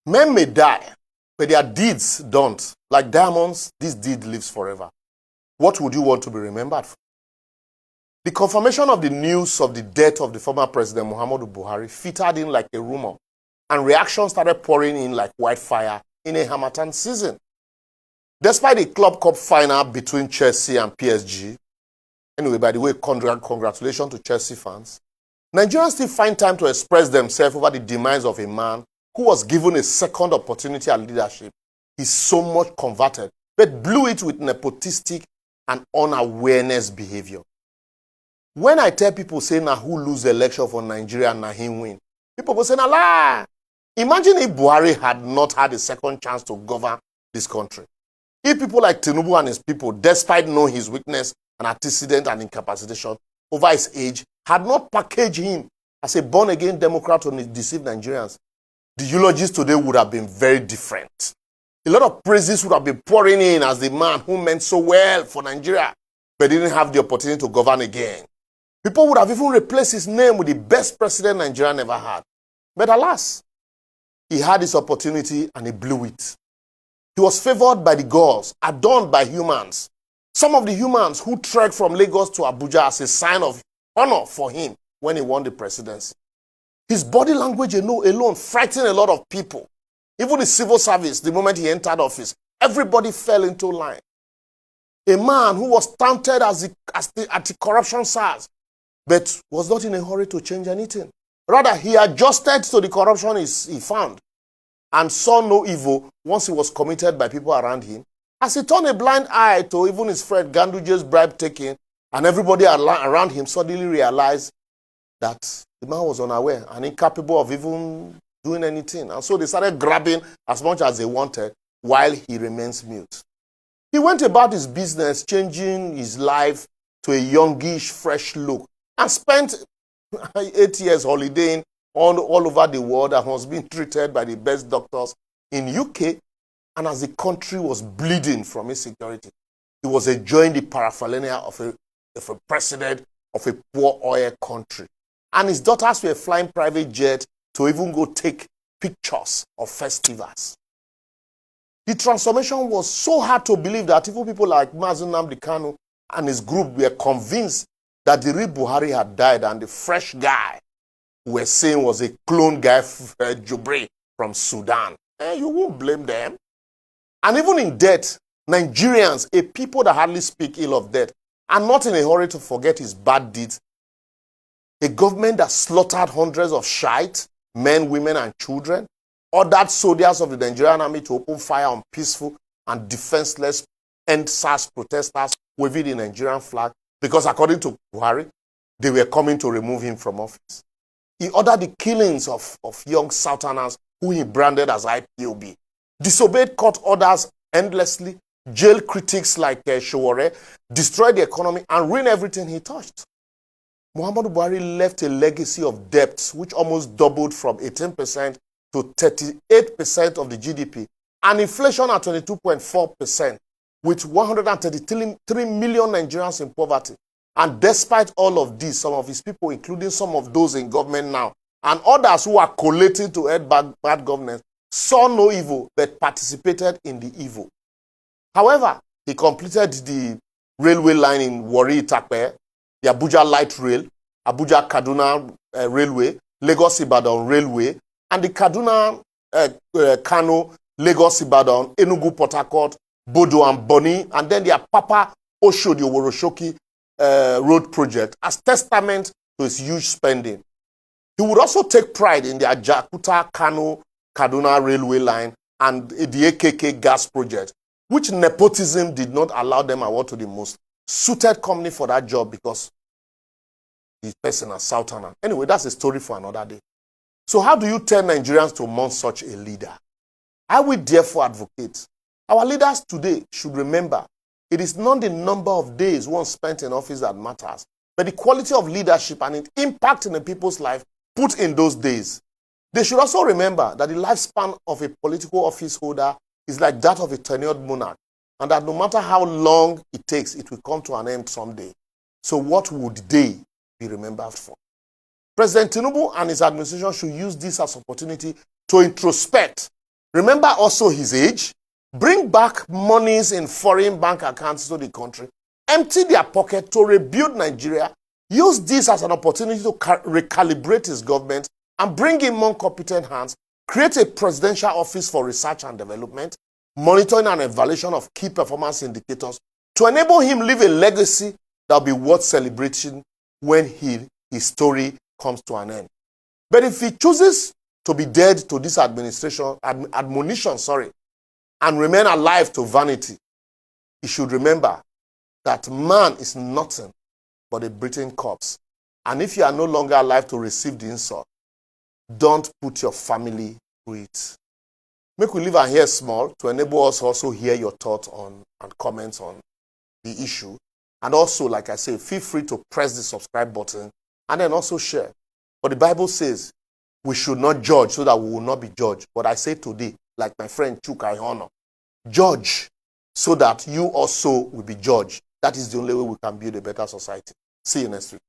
Men may die, but their deeds don't. Like diamonds, this deed lives forever. What would you want to be remembered for? The confirmation of the news of the death of the former President Muhammadu Buhari filtered in like a rumor, and reactions started pouring in like wildfire in a Harmattan season. Despite the Club Cup final between Chelsea and PSG, anyway, by the way, congratulations to Chelsea fans, Nigerians still find time to express themselves over the demise of a man who was given a second opportunity at leadership. He's so much converted, but blew it with nepotistic and unawareness behavior. When I tell people, say, na who lose the election for Nigeria, na him win, people will say, na lie. Imagine if Buhari had not had a second chance to govern this country. If people like Tinubu and his people, despite knowing his weakness and antecedent and incapacitation over his age, had not packaged him as a born-again Democrat to deceive Nigerians, the eulogies today would have been very different. A lot of praises would have been pouring in as the man who meant so well for Nigeria, but didn't have the opportunity to govern again. People would have even replaced his name with the best president Nigeria ever had. But alas, he had his opportunity and he blew it. He was favored by the gods, adorned by humans. Some of the humans who trekked from Lagos to Abuja as a sign of honor for him when he won the presidency. His body language alone frightened a lot of people. Even the civil service, the moment he entered office, everybody fell into line. A man who was touted as the anti-corruption SARS, but was not in a hurry to change anything. Rather, he adjusted to the corruption he found and saw no evil once he was committed by people around him, as he turned a blind eye to even his friend Ganduje's bribe taking, and everybody around him suddenly realized that the man was unaware and incapable of even doing anything. And so they started grabbing as much as they wanted while he remains mute. He went about his business, changing his life to a youngish, fresh look, and spent 8 years holidaying all over the world and was being treated by the best doctors in UK. And as the country was bleeding from insecurity, he was enjoying the paraphernalia of a president of a poor oil country. And his daughters were flying private jet to even go take pictures of festivals. The transformation was so hard to believe that even people like Mazi Nnamdi Kanu and his group were convinced that the real Buhari had died and the fresh guy who were saying was a clone guy, Jubre from Sudan. You won't blame them. And even in death, Nigerians, a people that hardly speak ill of death, are not in a hurry to forget his bad deeds. A government that slaughtered hundreds of Shiites, men, women, and children, ordered soldiers of the Nigerian army to open fire on peaceful and defenseless end-SARS protesters waving the Nigerian flag, because according to Buhari, they were coming to remove him from office. He ordered the killings of young Southerners who he branded as IPOB, disobeyed court orders endlessly, jailed critics like Showore, destroyed the economy, and ruined everything he touched. Muhammadu Buhari left a legacy of debts which almost doubled from 18% to 38% of the GDP, and inflation at 22.4%, with 133 million Nigerians in poverty. And despite all of this, some of his people, including some of those in government now, and others who are collating to aid bad governance, saw no evil but participated in the evil. However, he completed the railway line in Warri-Itakpe, the Abuja Light Rail, Abuja-Kaduna Railway, Lagos-Ibadan Railway, and the Kaduna-Kano, Lagos-Ibadan, Enugu-Port Harcourt, Bodo and Boni, and then the Apapa Oshodi-Oworosoki road project as testament to his huge spending. He would also take pride in the Ajakuta-Kano-Kaduna railway line and the AKK gas project, which nepotism did not allow them award to the most suited company for that job because the person is Southerner. Anyway, that's a story for another day. So how do you tell Nigerians to mourn such a leader? I will therefore advocate our leaders today should remember it is not the number of days one spent in office that matters, but the quality of leadership and its impact in a people's life put in those days. They should also remember that the lifespan of a political office holder is like that of a tenured monarch, and that no matter how long it takes, it will come to an end someday. So what would they be remembered for? President Tinubu and his administration should use this as an opportunity to introspect Remember also his age. Bring back monies in foreign bank accounts to the country. Empty their pocket to rebuild Nigeria. Use this as an opportunity to recalibrate his government and bring in more competent hands. Create a presidential office for research and development, monitoring and evaluation of key performance indicators to enable him leave a legacy that will be worth celebrating when his story comes to an end. But if he chooses to be dead to this admonition, and remain alive to vanity, he should remember that man is nothing but a breathing corpse. And if you are no longer alive to receive the insult, don't put your family through it. Make we leave our here small to enable us also hear your thoughts on and comments on the issue. And also, like I say, feel free to press the subscribe button and then also share. But the Bible says we should not judge so that we will not be judged. But I say today, like my friend Chuka Honor, judge so that you also will be judged. That is the only way we can build a better society. See you next week.